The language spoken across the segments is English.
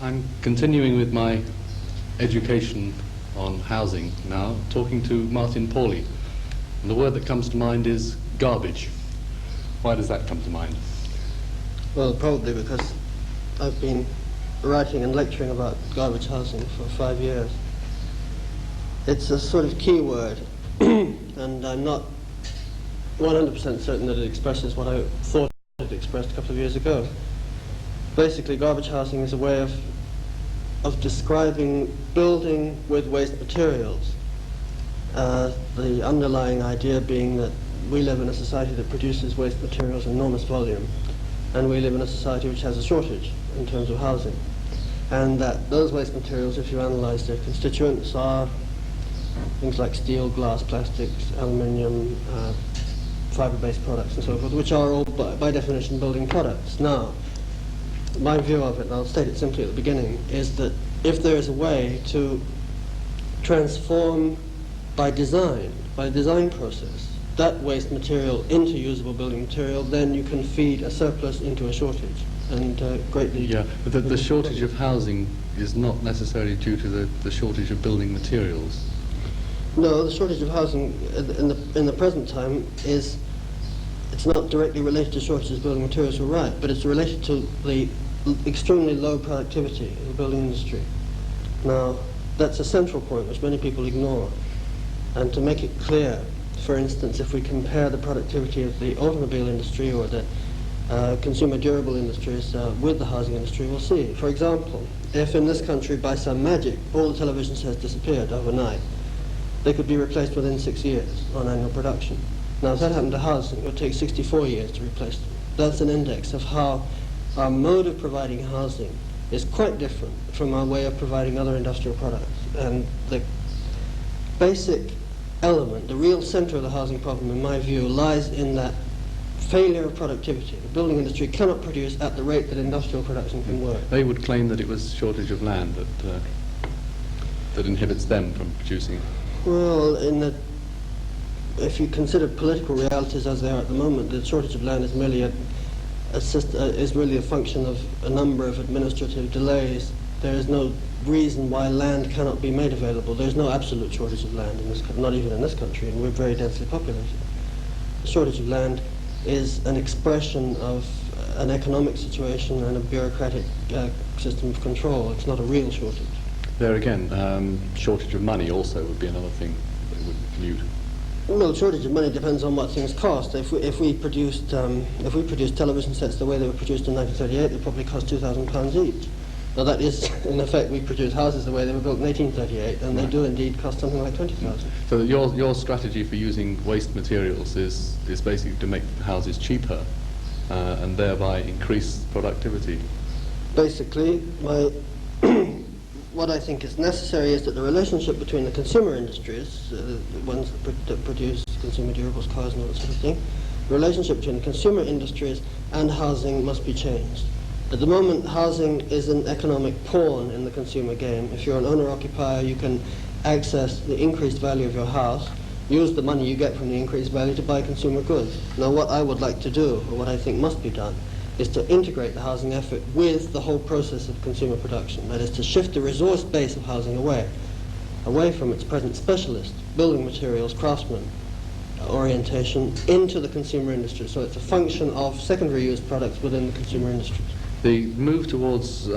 I'm continuing with my education on housing now, talking to Martin PAWLEY. And the word that comes to mind is garbage. Why does that come to mind? Well, probably because I've been writing and lecturing about garbage housing for 5 years. It's a sort of key word, and I'm not 100% certain that it expresses what I thought it expressed a couple of years ago. Basically, garbage housing is a way of describing building with waste materials. The underlying idea being that we live in a society that produces waste materials in enormous volume, and we live in a society which has a shortage in terms of housing. And that those waste materials, if you analyze their constituents, are things like steel, glass, plastics, aluminium, fiber-based products and so forth, which are all by definition building products. Now, my view of it, and I'll state it simply at the beginning, is that if there is a way to transform by design, by the design process, that waste material into usable building material, then you can feed a surplus into a shortage, and greatly... Yeah, but the shortage of housing is not necessarily due to the shortage of building materials. No, the shortage of housing in the present time is, it's not directly related to shortages of building materials, you're right, but it's related to the extremely low productivity of the building industry. Now, that's a central point which many people ignore. And to make it clear, for instance, if we compare the productivity of the automobile industry or the consumer durable industries with the housing industry, we'll see. For example, if in this country, by some magic, all the television sets disappeared overnight, they could be replaced within 6 years on annual production. Now, if that happened to housing, it would take 64 years to replace them. That's an index of how our mode of providing housing is quite different from our way of providing other industrial products. And the basic element, the real center of the housing problem, in my view, lies in that failure of productivity. The building industry cannot produce at the rate that industrial production can work. They would claim that it was shortage of land that inhibits them from producing. Well, if you consider political realities as they are at the moment, the shortage of land is merely a function of a number of administrative delays. There is no reason why land cannot be made available. There's no absolute shortage of land in this country, not even in this country, and we're very densely populated. The shortage of land is an expression of an economic situation and a bureaucratic system of control. It's not a real shortage. There again, shortage of money also would be another thing that would commute. Well, shortage of money depends on what things cost. If we produced television sets the way they were produced in 1938, they probably cost £2,000 each. Now that is, in effect, we produce houses the way they were built in 1838, and they do indeed cost something like 20,000. So your strategy for using waste materials is basically to make houses cheaper and thereby increase productivity. Basically, what I think is necessary is that the relationship between the consumer industries, the ones that produce consumer durables, cars and all that sort of thing, the relationship between the consumer industries and housing must be changed. At the moment, housing is an economic pawn in the consumer game. If you're an owner-occupier, you can access the increased value of your house, use the money you get from the increased value to buy consumer goods. Now, what I would like to do, or what I think must be done, is to integrate the housing effort with the whole process of consumer production. That is, to shift the resource base of housing away from its present specialist, building materials, craftsman orientation, into the consumer industry. So it's a function of secondary use products within the consumer industry. The move towards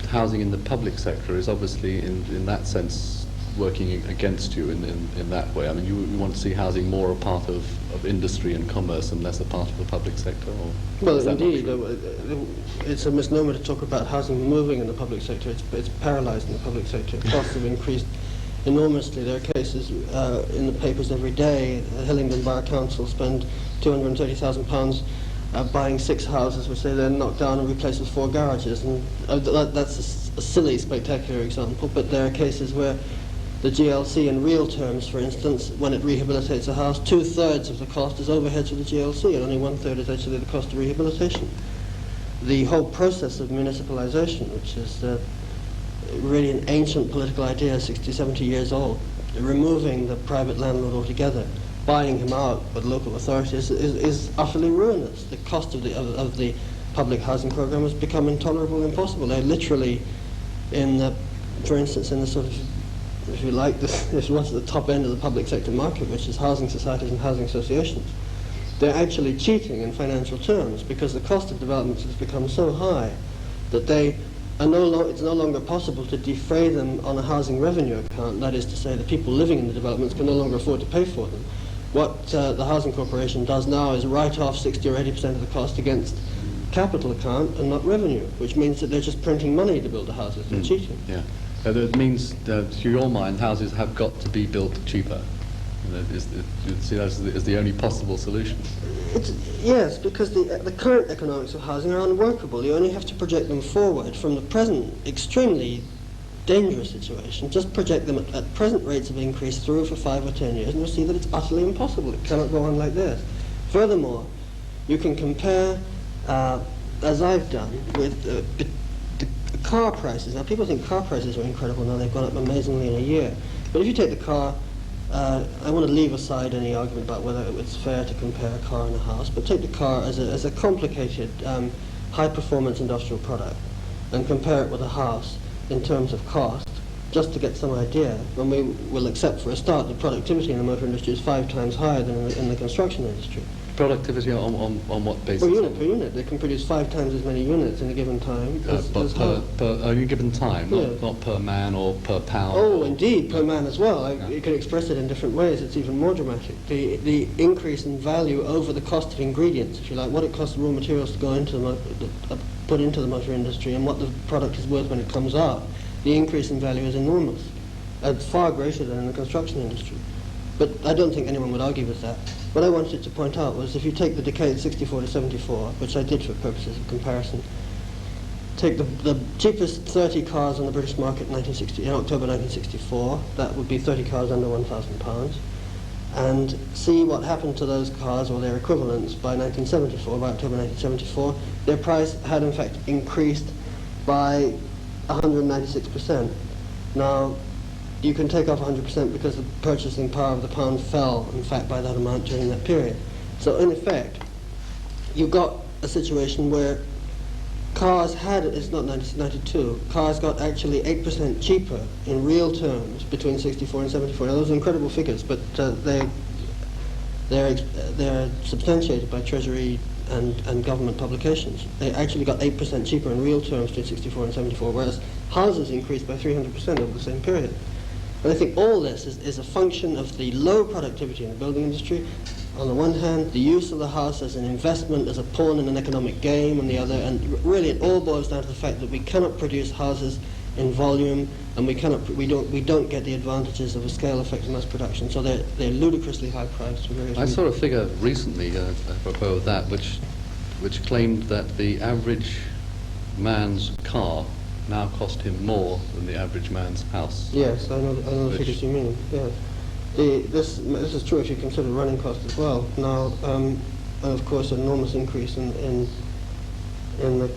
housing in the public sector is obviously, in that sense, working against you in that way. I mean, you want to see housing more a part of industry and commerce and less a part of the public sector? Or well, indeed. It's a misnomer to talk about housing moving in the public sector. It's paralyzed in the public sector. Costs have increased enormously. There are cases in the papers every day. Hillingdon Borough Council spend £230,000 buying 6 houses, which they then knock down and replace with 4 garages. And that's a silly, spectacular example, but there are cases where the GLC, in real terms, for instance, when it rehabilitates a house, 2/3 of the cost is overheads of the GLC, and only 1/3 is actually the cost of rehabilitation. The whole process of municipalization, which is really an ancient political idea, 60, 70 years old, removing the private landlord altogether, buying him out with local authorities, is utterly ruinous. The cost of the public housing program has become intolerable and impossible. They're literally in the, for instance, in the sort of, if you like, this what's at the top end of the public sector market, which is housing societies and housing associations. They're actually cheating in financial terms because the cost of developments has become so high that they are it's no longer possible to defray them on a housing revenue account. That is to say, the people living in the developments can no longer afford to pay for them. What the Housing Corporation does now is write off 60 or 80% of the cost against capital account and not revenue, which means that they're just printing money to build the houses. They're cheating. Yeah. It means, to your mind, houses have got to be built cheaper. You see that as the only possible solution. Yes, because the current economics of housing are unworkable. You only have to project them forward from the present extremely dangerous situation. Just project them at present rates of increase through for 5 or 10 years, and you'll see that it's utterly impossible. It cannot go on like this. Furthermore, you can compare, as I've done, with the car prices. Now, people think car prices are incredible now. They've gone up amazingly in a year. But if you take the car, I want to leave aside any argument about whether it's fair to compare a car and a house, but take the car as a complicated, high-performance industrial product and compare it with a house in terms of cost, just to get some idea. When we will accept for a start the productivity in the motor industry is 5 times higher than in the construction industry. Productivity on what basis? Per unit. They can produce 5 times as many units in a given time but per any given time, not per man or per pound? Oh, indeed, per man as well. You can express it in different ways. It's even more dramatic. The increase in value over the cost of ingredients, if you like, what it costs raw materials to go into put into the motor industry and what the product is worth when it comes out, the increase in value is enormous. It's far greater than in the construction industry. But I don't think anyone would argue with that. What I wanted to point out was if you take the decade 64 to 74, which I did for purposes of comparison, take the cheapest 30 cars on the British market in October 1964, that would be 30 cars under £1,000, and see what happened to those cars or their equivalents by 1974, by October 1974. Their price had in fact increased by 196%. Now, you can take off 100% because the purchasing power of the pound fell, in fact, by that amount during that period. So, in effect, you got a situation where cars had, it's not 1992, cars got actually 8% cheaper in real terms between 64 and 74. Now, those are incredible figures, but they're substantiated by Treasury and government publications. They actually got 8% cheaper in real terms between 64 and 74, whereas houses increased by 300% over the same period. And I think all this is a function of the low productivity in the building industry, on the one hand, the use of the house as an investment, as a pawn in an economic game on the other, and really it all boils down to the fact that we cannot produce houses in volume, and we don't get the advantages of a scale effect of mass production, so they're ludicrously high priced for various reasons. I saw a figure recently, apropos of that, which claimed that the average man's car now cost him more than the average man's house. Yes, I know the figures you mean. Yes, this is true if you consider running costs as well. Now, and of course, an enormous increase in the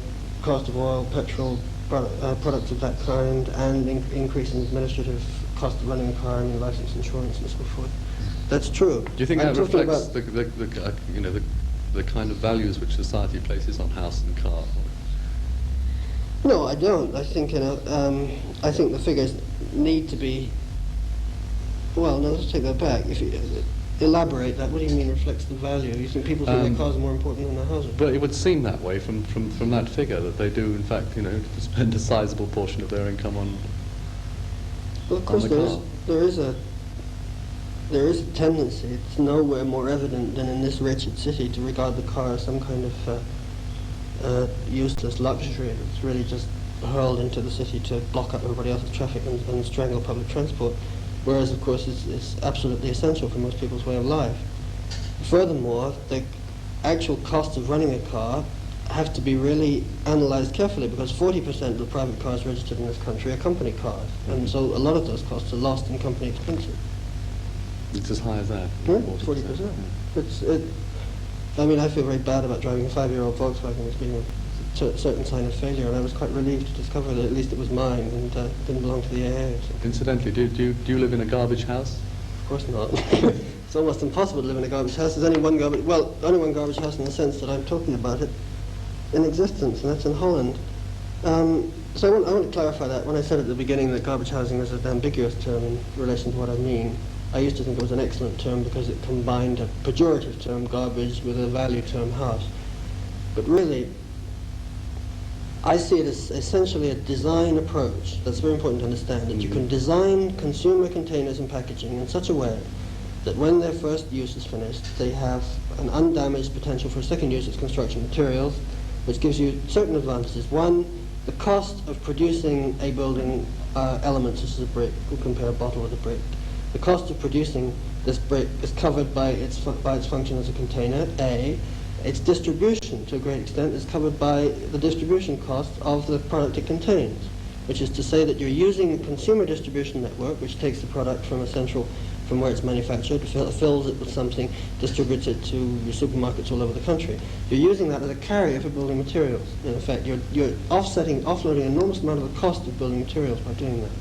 cost of oil, petrol, products of that kind, and increase in administrative cost of running a car, and license, insurance, and so forth. That's true. Do you think that reflects the kind of values which society places on house and car? No, I don't. I think I think the figures need to be. Well, no, let's take that back. If you elaborate that, what do you mean reflects the value? You think people think their cars are more important than their houses? But it would seem that way from that figure, that they do in fact, spend a sizable portion of their income on. Well, of course, there is a tendency. It's nowhere more evident than in this wretched city to regard the car as some kind of useless luxury. It's really just hurled into the city to block up everybody else's traffic and strangle public transport, whereas of course it's absolutely essential for most people's way of life. Furthermore, the actual costs of running a car have to be really analysed carefully, because 40% of the private cars registered in this country are company cars, and so a lot of those costs are lost in company expenses. It's as high as that? Yeah, 40%. I mean, I feel very bad about driving a 5-year-old Volkswagen as being a certain sign of failure, and I was quite relieved to discover that at least it was mine and didn't belong to the AA. So. Incidentally, do you live in a garbage house? Of course not. It's almost impossible to live in a garbage house. There's only one garbage house in the sense that I'm talking about it. in existence, and that's in Holland. So I want to clarify that. When I said at the beginning that garbage housing is an ambiguous term in relation to what I mean, I used to think it was an excellent term because it combined a pejorative term, garbage, with a value term, house. But really, I see it as essentially a design approach. That's very important to understand, that you can design consumer containers and packaging in such a way that when their first use is finished, they have an undamaged potential for a second use as construction materials, which gives you certain advantages. One, the cost of producing a building element such as a brick, we'll compare a bottle with a brick. The cost of producing this brick is covered by its function as a container, A. Its distribution, to a great extent, is covered by the distribution cost of the product it contains, which is to say that you're using a consumer distribution network, which takes the product from from where it's manufactured, fills it with something, distributes it to your supermarkets all over the country. You're using that as a carrier for building materials. In effect, you're offloading an enormous amount of the cost of building materials by doing that.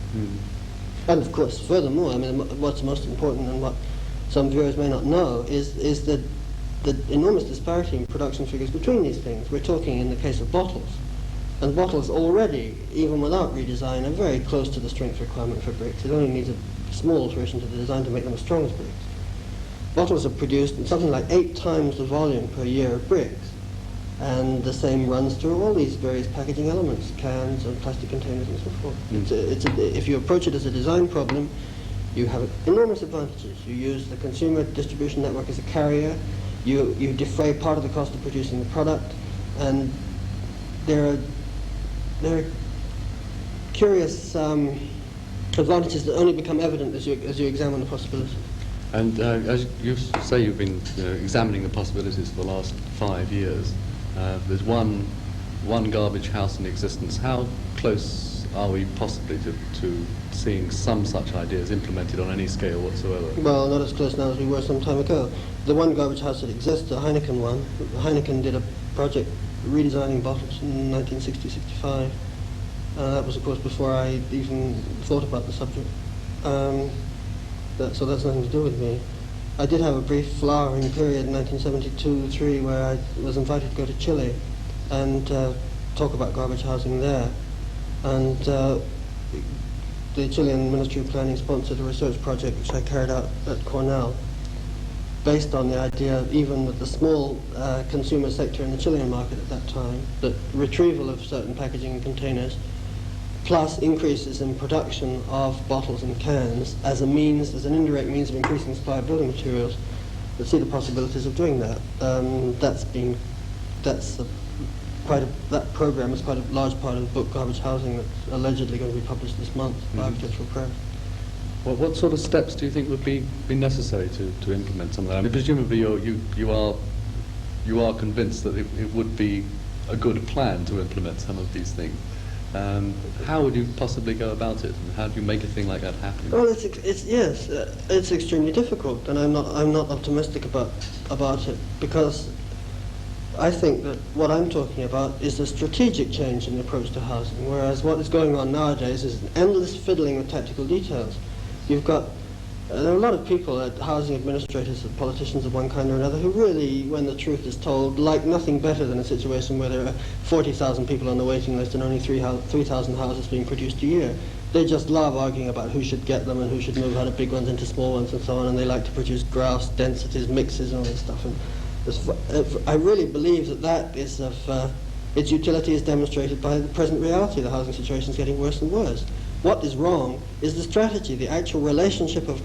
And of course, furthermore, I mean, what's most important and what some viewers may not know is the enormous disparity in production figures between these things. We're talking in the case of bottles. And bottles already, even without redesign, are very close to the strength requirement for bricks. It only needs a small alteration to the design to make them as strong as bricks. Bottles are produced in something like 8 times the volume per year of bricks. And the same runs through all these various packaging elements, cans and plastic containers and so forth. If you approach it as a design problem, you have enormous advantages. You use the consumer distribution network as a carrier, you defray part of the cost of producing the product, and there are curious advantages that only become evident as you examine the possibilities. And as you say, you've been examining the possibilities for the last 5 years. There's one garbage house in existence. How close are we possibly to seeing some such ideas implemented on any scale whatsoever? Well, not as close now as we were some time ago. The one garbage house that exists, the Heineken one, Heineken did a project redesigning bottles in 1960-65. That was, of course, before I even thought about the subject. So that's nothing to do with me. I did have a brief flowering period in 1972-3 where I was invited to go to Chile and talk about garbage housing there. And the Chilean Ministry of Planning sponsored a research project which I carried out at Cornell, based on the idea, even with the small consumer sector in the Chilean market at that time, that retrieval of certain packaging and containers, plus increases in production of bottles and cans as an indirect means of increasing the supply of building materials, that see the possibilities of doing that. That program is quite a large part of the book Garbage Housing that's allegedly going to be published this month by Architectural Press. Well, what sort of steps do you think would be necessary to implement some of that? I mean, presumably you are convinced that it would be a good plan to implement some of these things. How would you possibly go about it, and how do you make a thing like that happen? Well, it's extremely difficult, and I'm not optimistic about it, because I think that what I'm talking about is a strategic change in the approach to housing, whereas what is going on nowadays is an endless fiddling with tactical details. There are a lot of people, housing administrators and politicians of one kind or another, who really, when the truth is told, like nothing better than a situation where there are 40,000 people on the waiting list and only 3,000 houses being produced a year. They just love arguing about who should get them and who should move out of big ones into small ones and so on, and they like to produce graphs, densities, mixes, and all this stuff. And I really believe that is its utility is demonstrated by the present reality. The housing situation is getting worse and worse. What is wrong is the strategy, the actual relationship of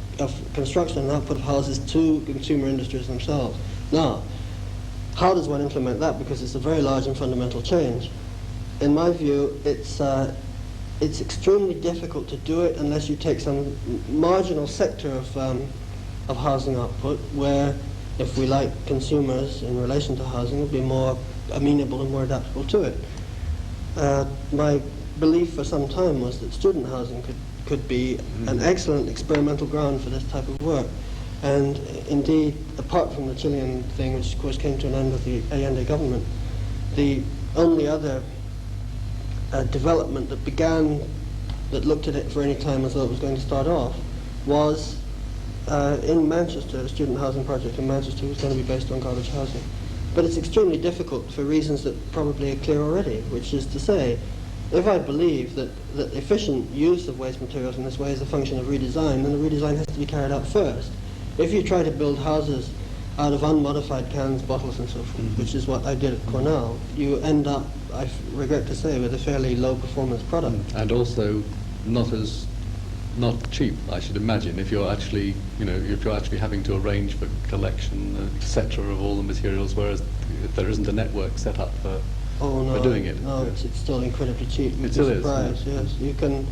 construction and output of houses to consumer industries themselves. Now, how does one implement that? Because it's a very large and fundamental change. In my view, it's extremely difficult to do it unless you take some marginal sector of housing output where, if we like consumers in relation to housing, would be more amenable and more adaptable to it. My belief for some time was that student housing could be an excellent experimental ground for this type of work. And indeed, apart from the Chilean thing, which of course came to an end with the Allende government, the only other development that looked at it for any time as though it was going to start off was in Manchester, a student housing project in Manchester was going to be based on garbage housing. But it's extremely difficult for reasons that probably are clear already, which is to say, if I believe that efficient use of waste materials in this way is a function of redesign, then the redesign has to be carried out first. If you try to build houses out of unmodified cans, bottles, and so forth, which is what I did at Cornell, you end up, I regret to say, with a fairly low-performance product. And also not cheap, I should imagine, if you're actually, if you're actually having to arrange for collection, etc., of all the materials, whereas if there isn't a network set up for doing it. No, it's still incredibly cheap. It still is. Price, yes. You can.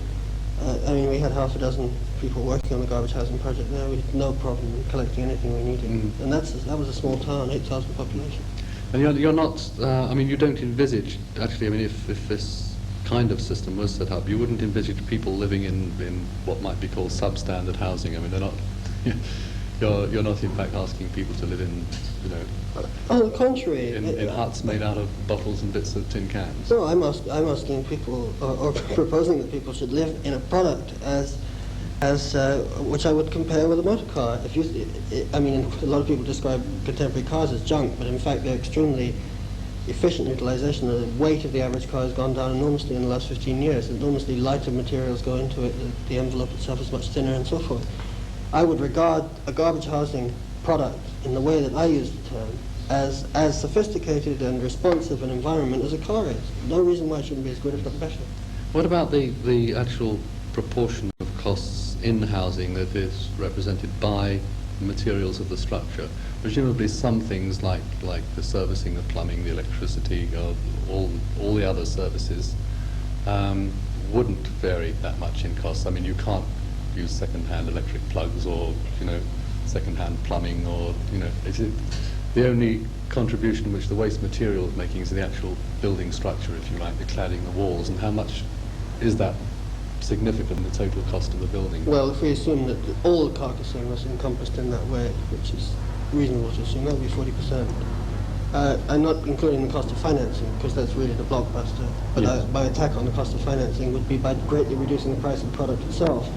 I mean, we had half a dozen people working on the garbage housing project there. We had no problem in collecting anything we needed, and that was a small town, 8,000 population. And you're not. I mean, you don't envisage actually. I mean, if this kind of system was set up, you wouldn't envisage people living in what might be called substandard housing. I mean, they're not. You're not in fact asking people to live in, On the contrary, in huts made out of bottles and bits of tin cans. No, I'm asking people, or proposing that people should live in a product as which I would compare with a motor car. I mean, a lot of people describe contemporary cars as junk, but in fact they're extremely efficient utilization. The weight of the average car has gone down enormously in the last 15 years. Enormously lighter materials go into it. The envelope itself is much thinner, and so forth. I would regard a garbage housing product, in the way that I use the term, as sophisticated and responsive an environment as a car is. No reason why it shouldn't be as good, if not better. What about the actual proportion of costs in housing that is represented by the materials of the structure? Presumably some things like the servicing, the plumbing, the electricity, all the other services wouldn't vary that much in costs. I mean, you can't use second-hand electric plugs or second-hand plumbing, or the only contribution which the waste material is making is the actual building structure, if you like, the cladding, the walls, and how much is that significant in the total cost of the building? Well, if we assume that all the carcassing was encompassed in that way, which is reasonable to assume, that would be 40%. I'm not including the cost of financing, because that's really the blockbuster. But Yes. my attack on the cost of financing would be by greatly reducing the price of the product itself.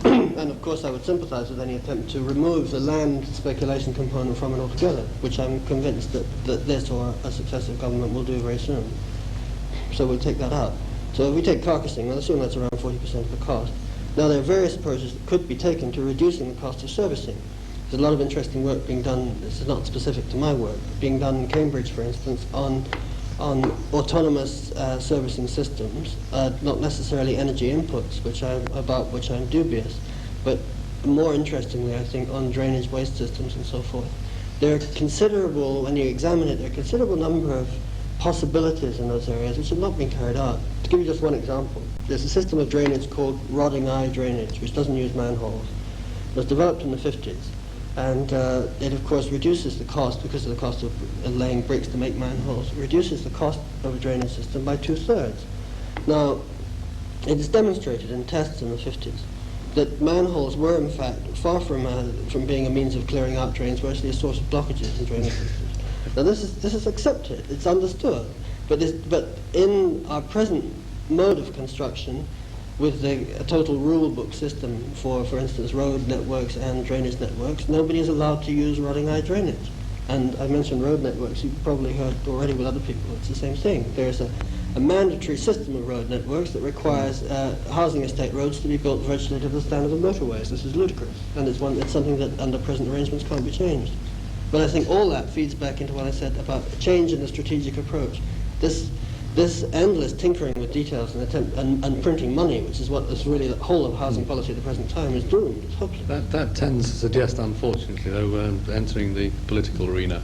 And of course I would sympathize with any attempt to remove the land speculation component from it altogether, which I'm convinced that this or a successive government will do very soon. So we'll take that out. So if we take carcassing, we'll assume that's around 40% of the cost. Now there are various approaches that could be taken to reducing the cost of servicing. There's a lot of interesting work being done, this is not specific to my work, being done in Cambridge, for instance, on autonomous servicing systems, not necessarily energy inputs, about which I'm dubious, but more interestingly, I think, on drainage waste systems and so forth. There are considerable, when you examine it, there are a considerable number of possibilities in those areas which have not been carried out. To give you just one example, there's a system of drainage called rotting eye drainage, which doesn't use manholes. It was developed in the 50s. And it, of course, reduces the cost, because of the cost of laying bricks to make manholes, reduces the cost of a drainage system by 2/3. Now, it is demonstrated in tests in the 50s that manholes were, in fact, far from being a means of clearing out drains, were actually a source of blockages in drainage systems. Now, this is accepted, it's understood, but in our present mode of construction, with a total rule book system for instance, road networks and drainage networks, nobody is allowed to use rotting eye drainage. And I mentioned road networks, you've probably heard already with other people, it's the same thing. There's a mandatory system of road networks that requires housing estate roads to be built virtually to the standard of motorways. This is ludicrous, and it's something that under present arrangements can't be changed. But I think all that feeds back into what I said about a change in the strategic approach. This endless tinkering with details and printing money, which is what is really the whole of housing policy at the present time, is doomed. It's hopeless. That tends to suggest, unfortunately, though, entering the political arena,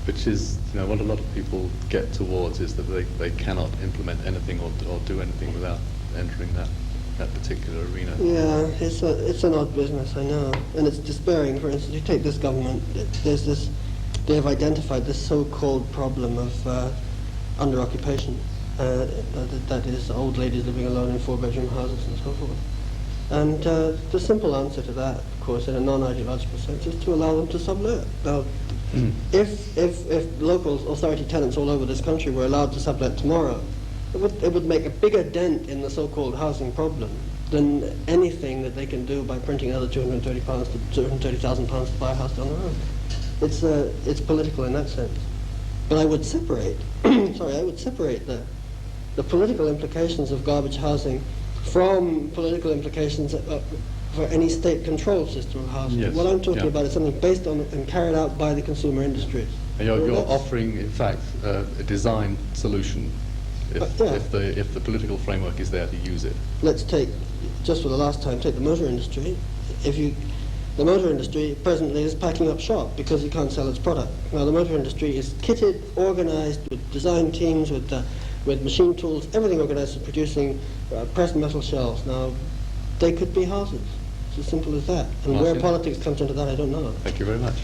which is what a lot of people get towards, is that they cannot implement anything or do anything without entering that particular arena. Yeah, it's an odd business, I know, and it's despairing. For instance, you take this government, they have identified this so-called problem of under occupation, that is old ladies living alone in 4-bedroom houses and so forth. And the simple answer to that, of course, in a non-ideological sense, is to allow them to sublet. Now, if local authority tenants all over this country were allowed to sublet tomorrow, it would make a bigger dent in the so-called housing problem than anything that they can do by printing another £230,000 to buy a house down the road. it's political in that sense. But I would separate, sorry, I would separate the political implications of garbage housing from political implications for any state-controlled system of housing. Yes, What I'm talking yeah. about is something based on and carried out by the consumer industries. And you're offering, in fact, a design solution Yeah. if the political framework is there to use it. Let's take, just for the last time, take the motor industry. The motor industry presently is packing up shop because it can't sell its product. Now the motor industry is kitted, organized with design teams, with machine tools, everything organized for producing pressed metal shells. Now they could be houses. It's as simple as that. And where Martin? politics comes into that, I don't know. Thank you very much.